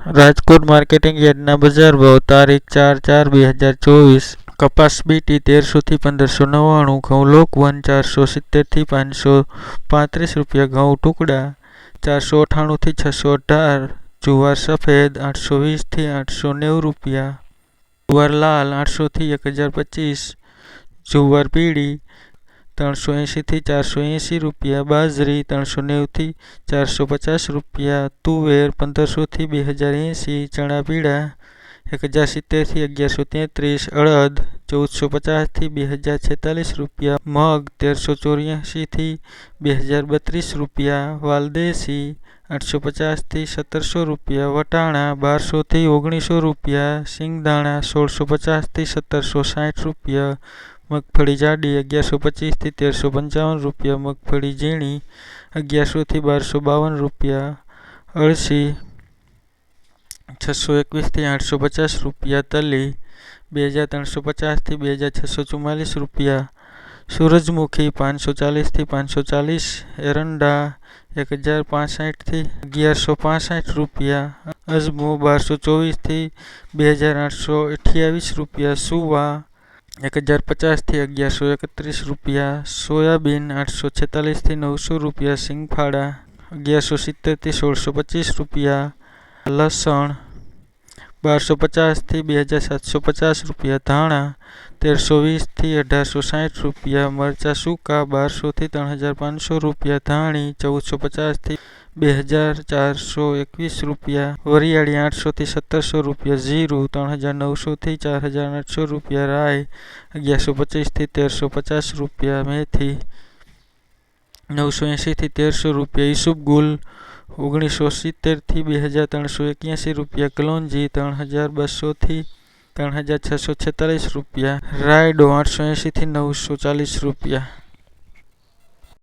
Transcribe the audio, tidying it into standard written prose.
Rajkot marketing યાર્ડના બજાર ભાવ તારીખ 4/4/2024 કપાસ બીટી 1300 થી 1599, ઘઉં લોકવન 470 થી 535 રૂપિયા, ઘઉં ટુકડા 498 થી 618, જુવાર સફેદ 820 થી 890 રૂપિયા, જુવાર લાલ 800 થી 1025, જુવાર પીળી 380 થી 480 રૂપિયા, બાજરી 390 થી 450 રૂપિયા, તુવેર 1500 થી 2080, ચણા પીળા 1070 થી 1133, અડદ 1450 થી 2046 રૂપિયા, મગ 1384 થી 2032 રૂપિયા, વાલદેશી 850 થી 1700 રૂપિયા, વટાણા 1200 થી 1900 રૂપિયા, સિંગદાણા 1650 થી 1760 રૂપિયા, મગફળી જાડી 1125 થી 1355 રૂપિયા, મગફળી ઝીણી 1100 થી 1252 રૂપિયા, અળસી 621 થી 850 રૂપિયા, તલી 2350 થી 2644 રૂપિયા, સૂરજમુખી 540 થી 540, એરંડા 1065 થી 1165 રૂપિયા, અજમો 1224 થી 2828 રૂપિયા, સુવા 1050 થી 1131 રૂપિયા, સોયાબીન 846 થી 900 રૂપિયા, સિંગફાડા 1170 થી 1625 રૂપિયા, લસણ 1250 થી 2750 રૂપિયા, ધાણા 1320 થી 1860 રૂપિયા, મરચાં સૂકા 1200 થી 3500 રૂપિયા, ધાણી 1450 થી 2421 રૂપિયા, વરિયાળી 800 થી 1700 રૂપિયા, જીરું 3900 થી 4800 રૂપિયા, રાઈ 1125 થી 1350 રૂપિયા, મેથી 980 થી 1300 રૂપિયા, ઈસબગુલ 1970 થી 2381 રૂપિયા, કલોંજી 3200 થી 3646 રૂપિયા, રાયડો 880 થી 940 રૂપિયા।